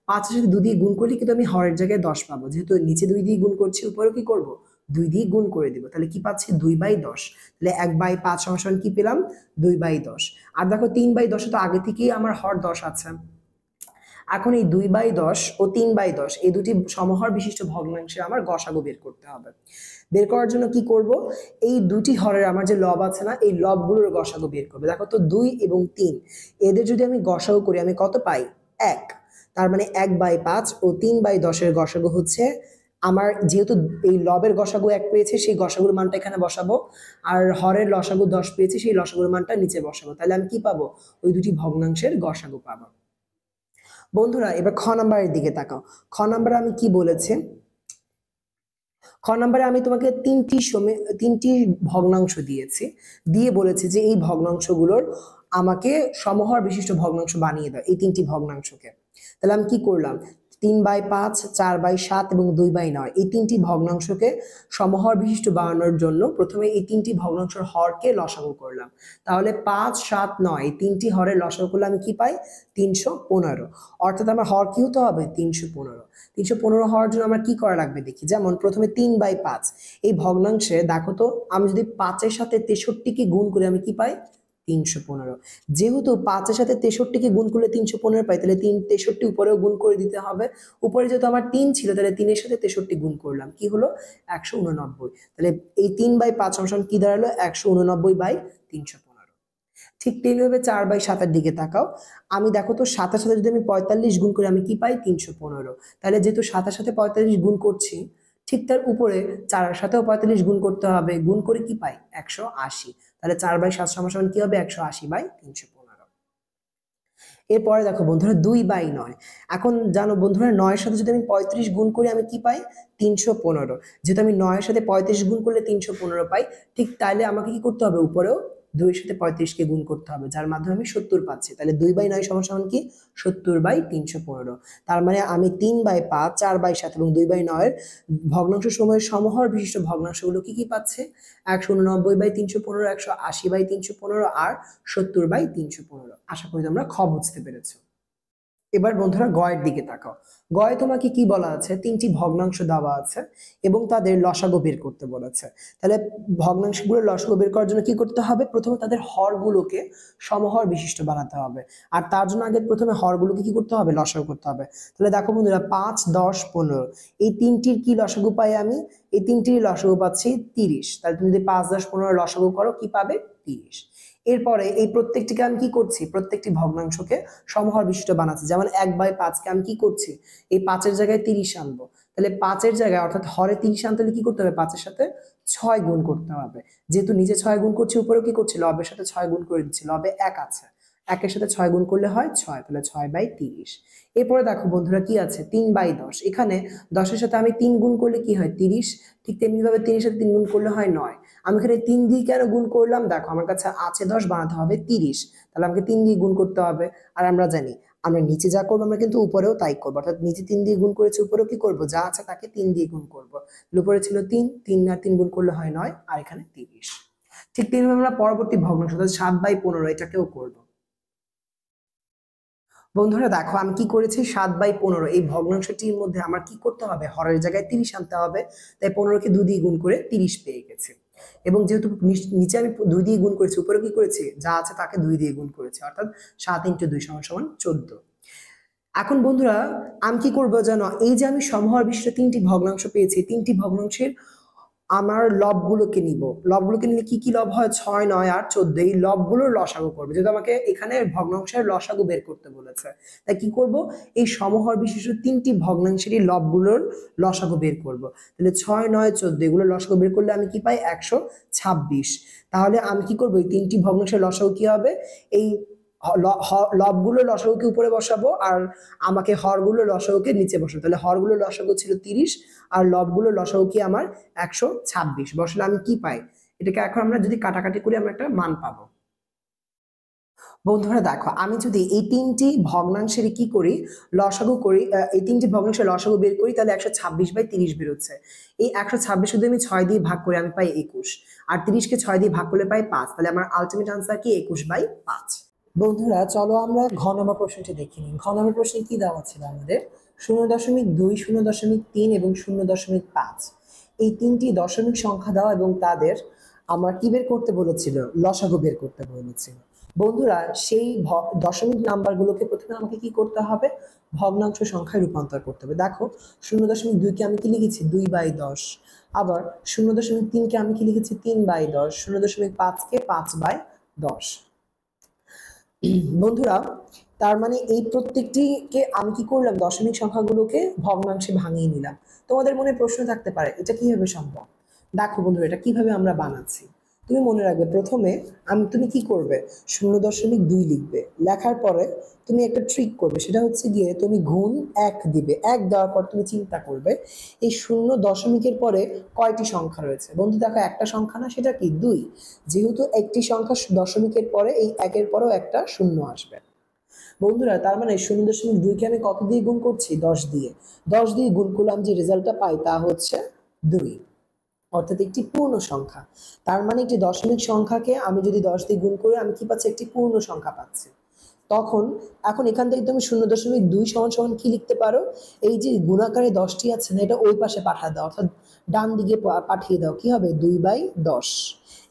5 এর সাথে 2 দিয়ে গুণ করলে কিন্তু আমি হরের জায়গায় 10 পাবো, যেহেতু নিচে 2 দিয়ে গুণ করছি উপরেও কি করব 2 দিয়ে গুণ করে দিব, তাহলে কি পাচ্ছি 2/10। তাহলে 1/5 সমান কি পেলাম 2/10। আর দেখো 3/10 তো আগে থেকেই আমার হর 10 আছে। এখন এই 2/10 ও 3/10 এই দুটি সমহর বিশিষ্ট ভগ্নাংশে আমার গসাগু বের করতে হবে। বের করার জন্য কি করব, এই দুটি হরের আমার যে লব আছে না এই লবগুলোর গসাগু বের করবে। দেখো তো 2 এবং 3 এদের যদি আমি গসাগু করি আমি কত পাই 1। তার মানে 1/5 ও 3/10 এর গসাগু হচ্ছে আমার, যেহেতু এই লবের গসাগু 1 পেয়েছে সেই গসাগুর মানটা এখানে বসাবো, আর হরের লসাগু 10 পেয়েছি সেই লসাগুর মানটা নিচে বসাবো, তাহলে আমি কি পাবো ওই দুটি ভগ্নাংশের গসাগু পাবো। বন্ধুরা এবার খ নাম্বারের দিকে তাকাও। খ নাম্বারে আমি কি বলেছি, খ নাম্বারে আমি তোমাকে তিনটি ভগ্নাংশ দিয়েছি, দিয়ে বলেছি যে এই ভগ্নাংশগুলোর আমাকে সমহর বিশিষ্ট ভগ্নাংশ বানিয়ে দাও এই তিনটি ভগ্নাংশকে। তাহলে আমি কি করলাম 3/5, 4/7 এবং 2/9 এই তিনটি ভগ্নাংশকে সমহর বিশিষ্ট বানানোর জন্য প্রথমে এই তিনটি ভগ্নাংশের হরকে লসাগু করলাম। তাহলে 5, 7, 9 এই তিনটি হরের লসাগু করলে আমি কি পাই 315। অর্থাৎ আমার হর কি হতে হবে 315। 315 হওয়ার জন্য আমার কি করা লাগবে দেখি, যেমন প্রথমে 3/5 এই ভগ্নাংশে দেখো তো আমি যদি 5 এর সাথে 63 কে গুণ করি আমি কি পাই 315। যেহেতু 5-এর সাথে 63-কে গুণ করলে 315 পাই, তাহলে 63 উপরেও গুণ করে দিতে হবে। উপরে যেহেতু আমার 3 ছিল, তাহলে 3-এর সাথে 63 গুণ করলাম, কি হলো 189। তাহলে এই 3/5 সমান কি দাঁড়ালো 189/315। ঠিক তেমনিভাবে 4/7 দিকে তাকাও। আমি দেখো তো 7-এর সাথে যদি আমি 45 গুণ করি আমি কি পাই 315। তাহলে যেহেতু 7-এর সাথে 45 গুণ করছি, ঠিক তার উপরে 4-এর সাথেও 45 গুণ করতে হবে, গুণ করে কি পাই 180। তাহলে 4/7 সমান কি হবে 180/315। এরপরে দেখো বন্ধুরা 2/9। এখন জানো বন্ধুরা 9-এর সাথে যদি আমি 35 গুণ করি আমি কি পাই 315। যেহেতু আমি 9-এর সাথে 35 গুণ করলে 315 পাই, ঠিক তাইলে আমাকে কি করতে হবে উপরেও 2-এর সাথে 35-কে গুণ করতে হবে, যার মাধ্যমে আমি 70 পাচ্ছি। তাহলে 2/9 সমান কি 70/315। তার মানে আমি 3/5, 4/7 এবং 2/9 এর ভগ্নাংশ সময়ের সমহর বিশিষ্ট ভগ্নাংশগুলো কি কি পাচ্ছে 189/315, 180/315 আর 70/315। আশা করি তোমরা খ বুঝতে পেরেছো। এবার বন্ধুরা গয়ের দিকে তাকাও। গয়ে তোমাকে কি বলা আছে 3টি ভগ্নাংশ দেওয়া আছে এবং তাদের লসাগু বের করতে বলেছে। তাহলে ভগ্নাংশগুলোর লসাগু বের করার জন্য কি করতে হবে, প্রথমে তাদের হরগুলোকে সমহর বিশিষ্ট বানাতে হবে। আর তার জন্য আগে প্রথমে হরগুলোকে কি করতে হবে লসাগু করতে হবে। তাহলে দেখো বন্ধুরা 5, 10, 15 এই তিনটির কি লসাগু পাই আমি, এই তিনটির লসাগু পাচ্ছি 30। তাহলে তুমি যদি 5, 10, 15 লসাগু করো কি পাবে 30। এরপরে এই প্রত্যেকটিকে আমি কি করছি, প্রত্যেকটি ভগ্নাংশকে সমহর বিশিষ্ট বানাচ্ছি। যেমন 1/5-কে আমি কি করছি এই 5-এর জায়গায় 30 আনবো। তাহলে 5-এর জায়গায় অর্থাৎ হরে 30 আনতে হলে কি করতে হবে 5-এর সাথে 6 গুণ করতে হবে। যেহেতু নিচে 6 গুণ করছি, উপরেও কি করছি লবের সাথে 6 গুণ করে দিচ্ছি। লবে 1 আছে, 1-এর সাথে 6 গুণ করলে হয় 6, তাহলে 6/30। এরপরে দেখো বন্ধুরা কি আছে 3/10। এখানে 10-এর সাথে আমি 3 গুণ করলে কি হয় 30। ঠিক তেমনি ভাবে 3-এর সাথে 3 গুণ করলে হয় 9। আমি এখানে 3 দিয়ে কেন গুণ করলাম, দেখো আমার কাছে আছে 10, বানাতে হবে 30, তাহলে আমাকে 3 দিয়ে গুণ করতে হবে। আর আমরা জানি আমরা নিচে যা করবো আমরা কিন্তু উপরেও তাই করবো, অর্থাৎ নিচে 3 দিয়ে গুণ করেছি, উপরেও কি করবো যা আছে তাকে 3 দিয়ে গুণ করবো। উপরে ছিল 3, 3 আর 3 গুণ করলে হয় 9, আর এখানে 30। ঠিক তেমনি আমরা পরবর্তী ভগ্নাংশ 7/15 এটাকেও করবো। বন্ধুরা দেখো আমি কি করেছি 7/15 এই ভগ্নাংশটির মধ্যে আমার কি করতে হবে হরের জায়গায় 30 আনতে হবে। তাই 15-কে 2 দিয়ে গুণ করে 30 পেয়ে গেছি। এবং যেহেতু নিচে আমি 2 দিয়ে গুণ করেছি, উপরে কি করেছি যা আছে তাকে 2 দিয়ে গুণ করেছি, অর্থাৎ 7 × 2 = 14। এখন বন্ধুরা আমি কি করবো জানো, এই যে আমি সমহর বিশিষ্ট 3টি ভগ্নাংশ পেয়েছি, 3টি ভগ্নাংশের আমার লবগুলোকে নিব। লবগুলোকে নিলে কি কি লব হয় 6, 9 আর 14। এই লবগুলোর লসাগু করবে, যেহেতু আমাকে এখানে ভগ্নাংশের লসাগু বের করতে বলেছে। তাই কি করব এই সমহর বিশিষ্ট 3টি ভগ্নাংশেরই লবগুলোর লসাগু বের করব। তাহলে 6, 9, 14 এগুলোর লসাগু বের করলে আমি কি পাই 126। তাহলে আমি কি করব এই 3টি ভগ্নাংশের লসাগু কি হবে, এই লবগুলো লসাগুকে উপরে বসাবো আর আমাকে হরগুলো লসাগুকে নিচে বসাবো। তাহলে হরগুলো লসাগু ছিল 30 আর লবগুলো লসাগু কি আমার 126 বসলে আমি কি পাই, এটাকে এখন আমরা যদি কাটাকাটি করি আমরা একটা মান পাবো। বন্ধুরা দেখো আমি যদি এই 3টি ভগ্নাংশের কি করি লসাগু করি, এই 3টি ভগ্নাংশের লসাগু বের করি, তাহলে 126/30 বেরোচ্ছে। এই 126 যদি আমি 6 দিয়ে ভাগ করি আমি পাই 21, আর 30-কে 6 দিয়ে ভাগ করলে পাই 5। তাহলে আমার আলটিমেট আনসার কি 21/5। বন্ধুরা চলো আমরা ঘ নম্বর প্রশ্নটি দেখে নিই। ঘ নম্বর প্রশ্নে কি দেওয়া ছিল আমাদের 0.2, 0.3 এবং 0.5 এই 3টি দশমিক সংখ্যা দেওয়া এবং তাদের আমার কি বের করতে বলেছিল লসাগু বের করতে বলেছিল। বন্ধুরা সেই দশমিক নাম্বারগুলোকে প্রথমে আমাকে কি করতে হবে ভগ্নাংশ সংখ্যায় রূপান্তর করতে হবে। দেখো 0.2-কে আমি কি লিখেছি 2/10, আবার 0.3-কে আমি কি লিখেছি 3/10, 0.5-কে 5/10। বন্ধুরা তার মানে এই প্রত্যেকটিকে আমি কি করলাম দশমিক সংখ্যাগুলোকে ভগ্নাংশে ভাঙিয়ে নিলাম। তোমাদের মনে প্রশ্ন থাকতে পারে এটা কিভাবে সম্ভব। দেখো বন্ধুরা এটা কিভাবে আমরা বানাচ্ছি, তুমি মনে রাখবে প্রথমে তুমি কি করবে 0.2 লিখবে, লেখার পরে তুমি একটা ট্রিক করবে, সেটা হচ্ছে গিয়ে তুমি গুণ 1 দিবে। 1 দেওয়ার পর তুমি চিন্তা করবে এই 0.এর পরে কয়টি সংখ্যা রয়েছে। বন্ধু দেখো একটা সংখ্যা না, সেটা কি 2। যেহেতু একটি সংখ্যা দশমিকের পরে এই 1-এর পরেও একটা 0 আসবে। বন্ধুরা তার মানে 0.2-কে আমি কত দিয়ে গুণ করছি 10 দিয়ে। 10 দিয়ে গুণ করলাম যে রেজাল্টটা পাই তা হচ্ছে 2, অর্থাৎ একটি পূর্ণ সংখ্যা। তার মানে একটি দশমিক সংখ্যাকে আমি যদি 10 দিয়ে গুণ করি আমি কি পাচ্ছি একটি পূর্ণ সংখ্যা পাচ্ছি। তখন এখন এখান থেকে তুমি 0.2 সমান সমান কি লিখতে পারো, এই যে গুণাকারে 10টি আছে না, এটা ওই পাশে পাঠা দাও, অর্থাৎ ডান দিকে পাঠিয়ে দাও। কি হবে? 2/10।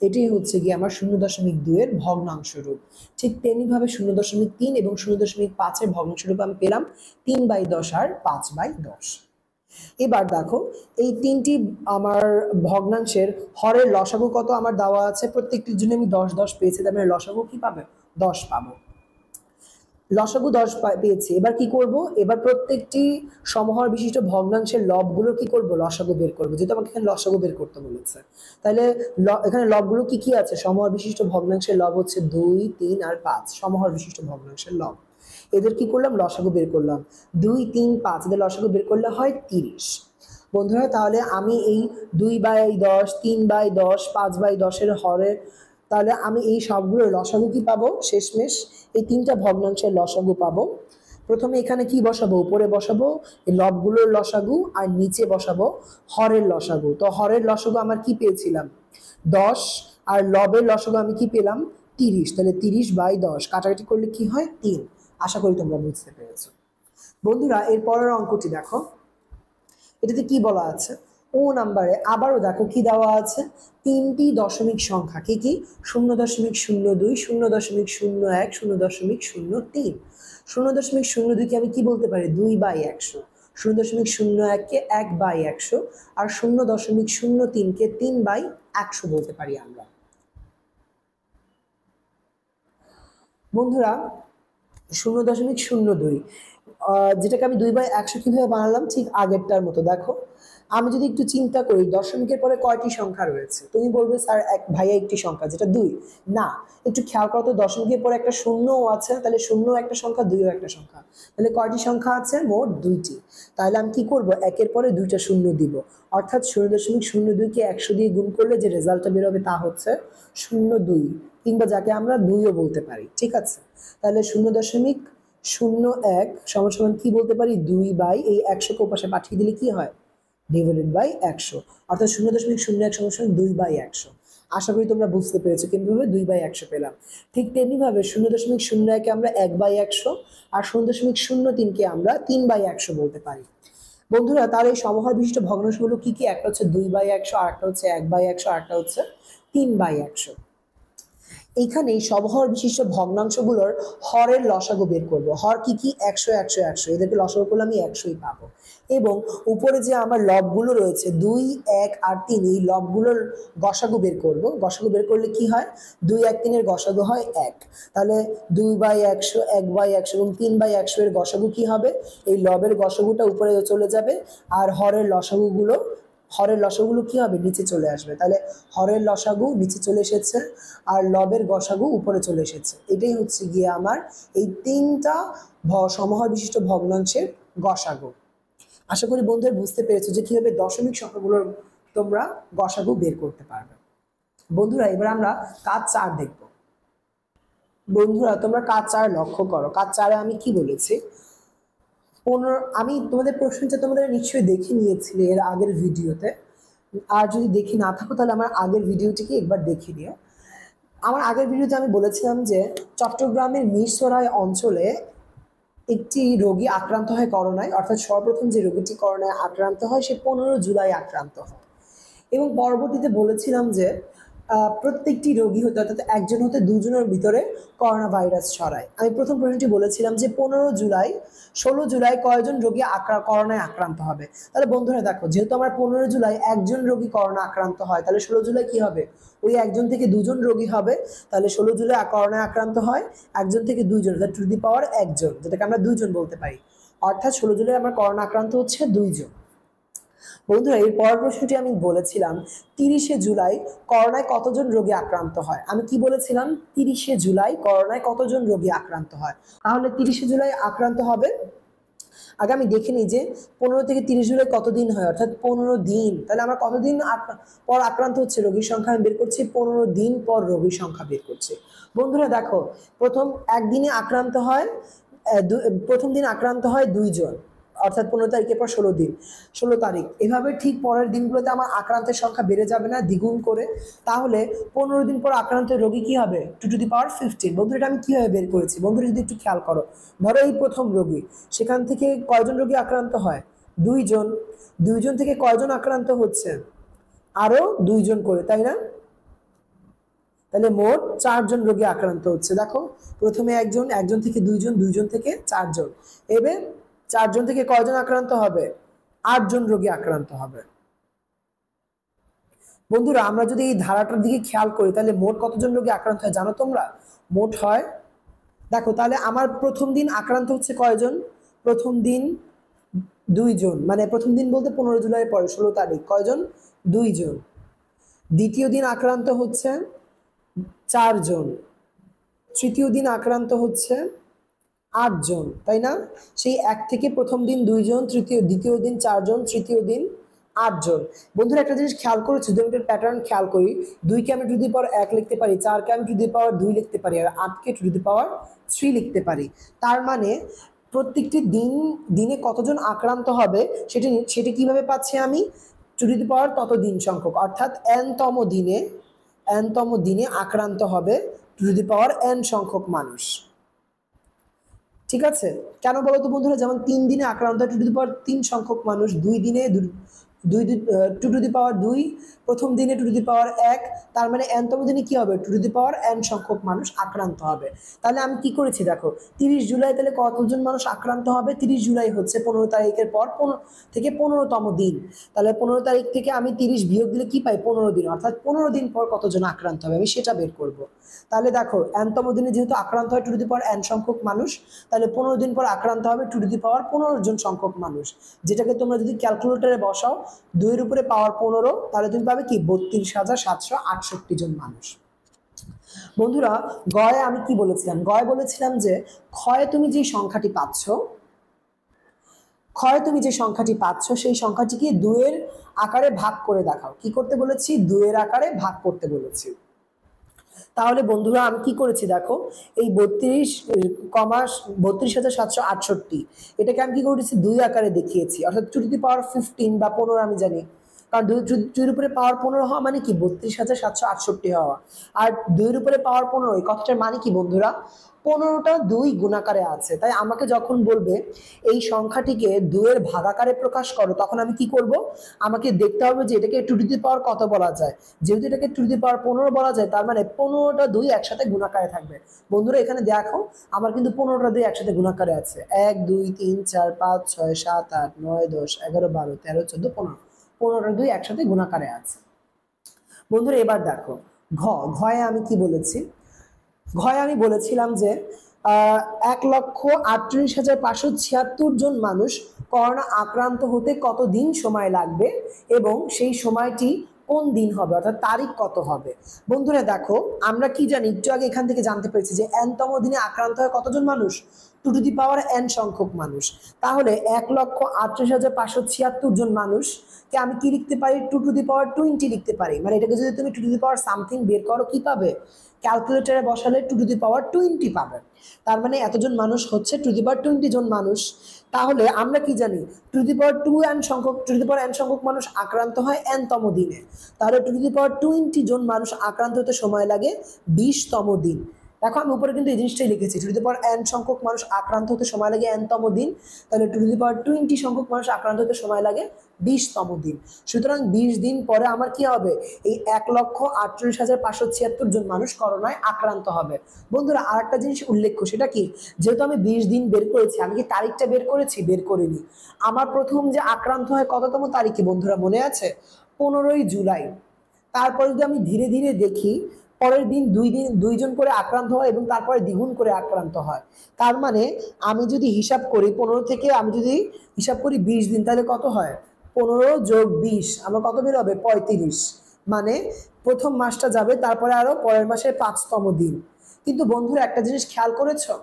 এটাই হচ্ছে গিয়ে আমার 0.2 এর ভগ্নাংশ রূপ। ঠিক তেমনি ভাবে 0.3 এবং 0.5 এর ভগ্নাংশ রূপ আমি পেলাম 3/10 আর 5/10। এবার দেখো এই তিনটি আমার ভগ্নাংশের হরের লসাগু কত আমার দেওয়া আছে, প্রত্যেকটির জন্য আমি 10 পেয়েছি, তার মানে লসাগু কি পাবে? 10 পাবো। লসাগু 10 পেয়েছি। এবার কি করব? এবার প্রত্যেকটি সমহর বিশিষ্ট ভগ্নাংশের লবগুলো কি করব? লসাগু বের করব, যেহেতু আমাকে এখানে লসাগু বের করতে বলেছে। তাহলে এখানে লবগুলো কি কি আছে? সমহর বিশিষ্ট ভগ্নাংশের লব হচ্ছে 2, 3 আর 5। সমহর বিশিষ্ট ভগ্নাংশের লব, এদের কি করলাম? লসাগু বের করলাম। 2, 3, 5 এদের লসাগু বের করলে হয় 30। বন্ধুরা তাহলে আমি এই 2/10, 3/10, 5/10 এর হরে, তাহলে আমি এই সবগুলোর লসাগু কি পাবো? শেষমেশ এই তিনটা ভগ্নাংশের লসাগু পাবো। প্রথমে এখানে কি বসাবো? উপরে বসাবো এই লবগুলোর লসাগু, আর নিচে বসাবো হরের লসাগু। তো হরের লসাগু আমার কি পেয়েছিলাম? 10, আর লবের লসাগু আমি কি পেলাম? 30। তাহলে 30/10 কাটাকাটি করলে কি হয়? 3। আশা করি তোমরা বুঝতে পেরেছো। বন্ধুরা এর পরের অঙ্কটি দেখো, এটাতে কি বলা আছে? ও নাম্বারে আবারও দেখো কি দেওয়া আছে, তিনটি দশমিক সংখ্যা। কি কি? 0.02, 0.01, 0.03। 0.02 কে আমি কি বলতে পারি? 2/100। 0.01 কে 1/100, আর 0.03 কে 3/100 বলতে পারি আমরা। বন্ধুরা 0.02 যেটাকে আমি 2/100 কিভাবে বানালাম? ঠিক আগেরটার মতো। দেখো আমি যদি একটু চিন্তা করি, দশমিকের পরে কয়টি সংখ্যা রয়েছে? তুমি বলবে স্যার ভাইয়া একটি সংখ্যা, যেটা 2। না, একটু খেয়াল করো তো, দশমিকের পরে একটা শূন্যও আছে, তাহলে শূন্য একটা সংখ্যা, 2ও একটা সংখ্যা, তাহলে কয়টি সংখ্যা আছে? মোট 2টি। তাহলে আমি কি করব? একের পরে 2টা শূন্য দিব, অর্থাৎ 0.02 কে 100 দিয়ে গুণ করলে যে রেজাল্টটা বেরোবে তা হচ্ছে 0.2, কিংবা যাকে আমরা 2ও বলতে পারি। ঠিক আছে, তাহলে 0.01 সমান সমান কি বলতে পারি? 2 এই 100 কে ওপাশে পাঠিয়ে দিলে কি হয়? /100, অর্থাৎ 0.01 সমান সমান 2/100। আশা করি তোমরা বুঝতে পেরেছো কিভাবে 2/100 পেলাম। ঠিক তেমনি ভাবে 0.01 কে আমরা 1/100, আর 0.03 কে আমরা 3/100 বলতে পারি। বন্ধুরা তার এই সমহর বিশিষ্ট ভগ্নাংশগুলো কি কি? একটা হচ্ছে 2/100, আর একটা হচ্ছে 1/100, আর একটা হচ্ছে 3/100। এইখানে সমহর বিশিষ্ট ভগ্নাংশগুলোর হরের লসাগু বের করব। হর কি কি? 100, 100, 100, এদেরকে লসাগু করলে আমি 100ই পাবো। এবং উপরে যে আমার লবগুলো রয়েছে 2, 1 আর 3, এই লবগুলোর গসাগু বের করব। গসাগু বের করলে কি হয়? 2, 1, 3 এর গসাগু হয় 1। তাহলে 2/100, 1/100 এবং 3/100 এর গসাগু কি হবে? এই লবের গসাগুটা উপরে চলে যাবে, আর হরের লসাগুগুলো কি হবে? নিচে চলে আসবে। তাহলে হরের লসাগু নিচে চলে এসেছে, আর লবের গসাগু উপরে চলে এসেছে। এটাই হচ্ছে গিয়ে আমার এই তিনটা সমহর বিশিষ্ট ভগ্নাংশের গসাগু। আশা করি বন্ধুরা বুঝতে পেরেছো যে কিভাবে দশমিক সংখ্যাগুলোর তোমরা গসাগু বের করতে পারবে। বন্ধুরা এবার আমরা কাজ 4 দেখব। বন্ধুরা তোমরা কাজ 4 লক্ষ্য করো। কাজ 4-এ আমি কি বলেছি? 15, আমি তোমাদের প্রশ্নটা তোমাদের নিশ্চয়ই দেখে নিয়েছিলে এর আগের ভিডিওতে, আর যদি দেখে না থাকো তাহলে আমার আগের ভিডিওটিকে একবার দেখে নিও। আমার আগের ভিডিওতে আমি বলেছিলাম যে চট্টগ্রামের মিরসরাই অঞ্চলে একটি রোগী আক্রান্ত হয় করোনায়, অর্থাৎ সর্বপ্রথম যে রোগীটি করোনায় আক্রান্ত হয় সে 15 জুলাই আক্রান্ত হয়। এবং পরবর্তীতে বলেছিলাম যে প্রত্যেকটি রোগী হতে, অর্থাৎ একজন হতে 2জনের ভিতরে করোনা ভাইরাস ছড়ায়। আমি প্রথম প্রশ্নটি বলেছিলাম যে 16 জুলাই কয়জন রোগী করোনায় আক্রান্ত হবে? তাহলে বন্ধুরা দেখো, যেহেতু আমার 15 জুলাই একজন রোগী করোনা আক্রান্ত হয়, তাহলে 16 জুলাই কি হবে? ওই একজন থেকে 2জন রোগী হবে। তাহলে 16 জুলাই করোনায় আক্রান্ত হয় একজন থেকে 2জন, টু দি পাওয়ার 1জন, যেটাকে আমরা 2জন বলতে পারি। অর্থাৎ 16 জুলাই আমার করোনা আক্রান্ত হচ্ছে 2জন। বন্ধুরা এর পরের প্রশ্নটি আমি বলেছিলাম 30শে জুলাই করোনায় কতজন রোগী আক্রান্ত হয়? আমি কি বলেছিলাম? 30শে জুলাই করোনায় কতজন রোগী আক্রান্ত হয়? তাহলে 30শে জুলাই আক্রান্ত হবে, আগে আমি দেখে নিই যে 15 থেকে 30 জুলাই কতদিন হয়, অর্থাৎ 15 দিন। তাহলে আমার কতদিন পর আক্রান্ত হচ্ছে রোগীর সংখ্যা আমি বের করছি, 15 দিন পর রোগীর সংখ্যা বের করছি। বন্ধুরা দেখো, প্রথম দিন আক্রান্ত হয় 2জন, অর্থাৎ 15 তারিখের পর 16 দিন, 16 তারিখ, এভাবে ঠিক পরের দিনগুলোতে আমার আক্রান্তের সংখ্যা বেড়ে যাবে না দ্বিগুণ করে? তাহলে 15 দিন পর আক্রান্তের রোগী কি হবে? 2 to the power 15। বন্ধুরা এটা আমি কিভাবে বের করেছি বন্ধুরা যদি একটু খেয়াল করো। ধরো এই প্রথম রোগী, সেখান থেকে কয়জন রোগী আক্রান্ত হয়? 2 জন। 2 জন থেকে কয়জন আক্রান্ত হচ্ছে? আরো 2 জন করে, তাই না? তাহলে মোট 4 জন রোগী আক্রান্ত হচ্ছে। দেখো প্রথমে একজন, একজন থেকে 2 জন, 2 জন থেকে 4 জন, এবার 4 জন থেকে কয়জন আক্রান্ত হবে? 8 জন রোগী আক্রান্ত হবে। বন্ধুরা আমরা যদি এই ধারাটার দিকে খেয়াল করি তাহলে মোট কতজন রোগী আক্রান্ত হয় জানো তোমরা? মোট হয়, দেখো তাহলে আমার প্রথম দিন আক্রান্ত হচ্ছে কয়জন? প্রথম দিন 2 জন, মানে প্রথম দিন বলতে 15 জুলাই পরে 16 তারিখ, কয়জন? 2 জন। দ্বিতীয় দিন আক্রান্ত হচ্ছে 4 জন। তৃতীয় দিন আক্রান্ত হচ্ছে 8 জন, তাই না? সেই এক থেকে প্রথম দিন 2 জন, দ্বিতীয় দিন 4 জন, তৃতীয় দিন 8 জন। বন্ধুরা একটা জিনিস খেয়াল করেছো, যদি আমি একটা প্যাটার্ন খেয়াল করি, 2 কে আমি টু দি পাওয়ার 1 লিখতে পারি, 4 কে আমি টু দি পাওয়ার 2 লিখতে পারি, আর 8 কে টু দি পাওয়ার 3 লিখতে পারি। তার মানে প্রত্যেকটি দিনে কতজন আক্রান্ত হবে সেটি কিভাবে পাচ্ছি আমি? টু দি পাওয়ার তত দিন সংখ্যক, অর্থাৎ n তম দিনে আক্রান্ত হবে টু দি পাওয়ার n সংখ্যক মানুষ। ঠিক আছে? কেন বলো তো বন্ধুরা? যেমন 3 দিনে আক্রান্ত হয় টু টু দি পাওয়ার 3 সংখ্যক মানুষ, 2 দিনে টু টু দি পাওয়ার 2, প্রথম দিনে টু টু দি পাওয়ার 1, তার মানে n তম দিনে কি হবে? Two to the power n সংখ্যক মানুষ আক্রান্ত হবে। তাহলে আমি কি করেছি দেখো, 30 জুলাই তাহলে কতজন মানুষ আক্রান্ত হবে? 30 জুলাই হচ্ছে 15 তারিখের পর থেকে 15তম দিন। তাহলে 15 তারিখ থেকে আমি 30 বিয়োগ দিলে কি পাই? 15 দিন, অর্থাৎ 15 দিন পর কতজন আক্রান্ত হবে আমি সেটা বের করব। তাহলে দেখো n তম দিনে যেহেতু আক্রান্ত হয় two to the power n সংখ্যক মানুষ, তাহলে 15 দিন পর আক্রান্ত হবে টু টু দি পাওয়ার 15 জন সংখ্যক মানুষ, যেটাকে তোমরা যদি ক্যালকুলেটরে বসাও 2 এর উপরে পাওয়ার 15, তাহলে তুমি পাবে কি? 32,768 জন মানুষ। বন্ধুরা গয়ে আমি কি বলেছিলাম? গয়ে বলেছিলাম যে ক্ষয়ে তুমি যে সংখ্যাটি পাচ্ছ সেই সংখ্যাটিকে 2 এর আকারে ভাগ করে দেখাও। কি করতে বলেছি? 2 এর আকারে ভাগ করতে বলেছি। তাহলে বন্ধুরা আমি কি করেছি দেখো, এই 32,768 এটাকে আমি কি করেছি? 2 আকারে দেখিয়েছি, অর্থাৎ টু টু দি পাওয়ার 15 বা 15 আমি জানি, কারণ 2 এর উপরে পাওয়ার 15 হওয়া মানে কি? 32,768 হওয়া। আর 2 এর উপরে পাওয়ার 15 এই কথাটার মানে কি বন্ধুরা? 15টা 2 গুণাকারে আছে। তাই আমাকে যখন বলবে এই সংখ্যাটিকে 2 এর ভাগাকারে প্রকাশ করো, তখন আমি কি করব? আমাকে দেখতে হবে যে এটাকে টু টু দি পাওয়ার কত বলা যায়। যেহেতু এটাকে টু টু দি পাওয়ার 15 বলা যায়, তার মানে 15টা 2 একসাথে গুণাকারে থাকবে। বন্ধুরা এখানে দেখো আমার কিন্তু 15টা 2 একসাথে গুণাকারে আছে। 1 2 3 4 5 6 7 8 9 10 11 12 13 14 15, 15টা 2 একসাথে গুণাকারে আছে। বন্ধুরা এবার দেখো ঘয়ে আমি কি বলেছি? ঘয়ে আমি বলেছিলাম যে 1,38,576 জন মানুষ করোনা আক্রান্ত হতে কত দিন সময় লাগবে এবং সেই সময়টি কোন দিন হবে, অর্থাৎ তারিখ কত হবে। বন্ধুরা দেখো আমরা কি জানি, একটু আগে এখান থেকে জানতে পেরেছি যে n তম দিনে আক্রান্ত হয় কতজন মানুষ? Two to the power n সংখ্যক মানুষ। তাহলে 1,38,576 জন মানুষকে আমি কি লিখতে পারি? টু টু দি পাওয়ার 20 লিখতে পারি। মানে এটাকে যদি তুমি two to the power something বের করো কি পাবে? ক্যালকুলেটরে বসালে টু টু দি পাওয়ার 20 পাবে। তার মানে এতজন মানুষ হচ্ছে টু দি পাওয়ার 20 জন মানুষ। তাহলে আমরা কি জানি? টু দি পাওয়ার 2n সংখ্যক, টু দি পাওয়ার n সংখ্যক মানুষ আক্রান্ত হয় n তম দিনে। তাহলে টু দি পাওয়ার 20 জন মানুষ আক্রান্ত হতে সময় লাগে 20তম দিন। দেখো আমি উপরে কিন্তু এই জিনিসটাই লিখেছি, টু দি পাওয়ার n সংখ্যক মানুষ আক্রান্ত হতে সময় লাগে n তম দিন, তাহলে টু দি পাওয়ার 20 সংখ্যক মানুষ আক্রান্ত হতে সময় লাগে 20তম দিন। সুতরাং 20 দিন পরে আমার কি হবে? এই 1,38,576 জন মানুষ করোনায় আক্রান্ত হবে। বন্ধুরা আরেকটা জিনিস উল্লেখ্য, সেটা কি? যেহেতু আমি 20 দিন বের করেছি, আমি কি তারিখটা বের করেছি? বের করিনি। আমার প্রথম যে আক্রান্ত হয় কততম তারিখে বন্ধুরা মনে আছে? 15ই জুলাই। তারপরে যদি আমি ধীরে ধীরে দেখি, পরের দিন 2 জন করে আক্রান্ত হয় এবং তারপরে দ্বিগুণ করে আক্রান্ত হয়। তার মানে আমি যদি হিসাব করি 15 থেকে আমি যদি হিসাব করি 20 দিন, তাহলে কত হয়? 15 যোগ 20 আমার কত বের হবে? 35। মানে প্রথম মাসটা যাবে, তারপরে আরো পরের মাসে 5তম দিন। কিন্তু বন্ধুরা একটা জিনিস খেয়াল করেছো?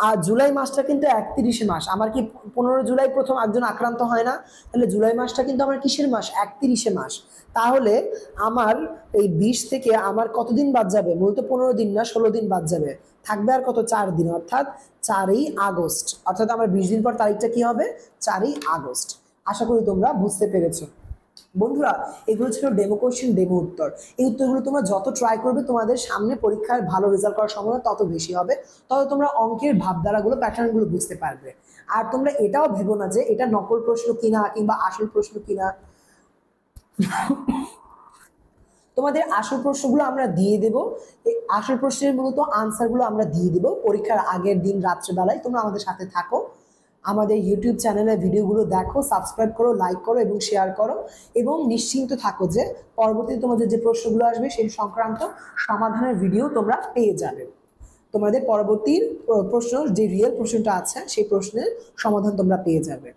আর জুলাই মাসটা কিন্তু 31 মাস। আমার কি 15 জুলাই প্রথম একজন আক্রান্ত হয় না? তাহলে জুলাই মাসটা কিন্তু আমার কিসের মাস? 31 মাস। তাহলে আমার এই 20 থেকে আমার কতদিন বাদ যাবে? মূলত 15 দিন না 16 দিন বাদ যাবে। থাকবে আর কত 4 দিন, অর্থাৎ 4ই আগস্ট। অর্থাৎ আমার 20 দিন পর তারিখটা কি হবে? 4ই আগস্ট। আশা করি তোমরা বুঝতে পেরেছো। বন্ধুরা, এগুলো ছিল ডেমো কোশ্চেন, ডেমো উত্তর। এই উত্তরগুলো তোমরা যত ট্রাই করবে তোমাদের সামনে পরীক্ষায় ভালো রেজাল্ট করার সম্ভাবনা তত বেশি হবে, তত তোমরা অঙ্কের ভাবধারাগুলো, প্যাটার্নগুলো বুঝতে পারবে। আর তোমরা এটাও ভেবো না যে এটা নকল প্রশ্ন কিনা কিংবা আসল প্রশ্ন কিনা। তোমাদের আসল প্রশ্নগুলো আমরা দিয়ে দেবো, এই আসল প্রশ্নের মূলত আনসারগুলো আমরা দিয়ে দেবো পরীক্ষার আগের দিন রাত্রেবেলায়। তোমরা আমাদের সাথে থাকো, আমাদের ইউটিউব চ্যানেলের ভিডিওগুলো দেখো, সাবস্ক্রাইব করো, লাইক করো এবং শেয়ার করো, এবং নিশ্চিন্ত থাকো যে পরবর্তীতে তোমাদের যে প্রশ্নগুলো আসবে সেই সংক্রান্ত সমাধানের ভিডিও তোমরা পেয়ে যাবে। তোমাদের পরবর্তী প্রশ্ন, যে রিয়েল প্রশ্নটা আছে সেই প্রশ্নের সমাধান তোমরা পেয়ে যাবে।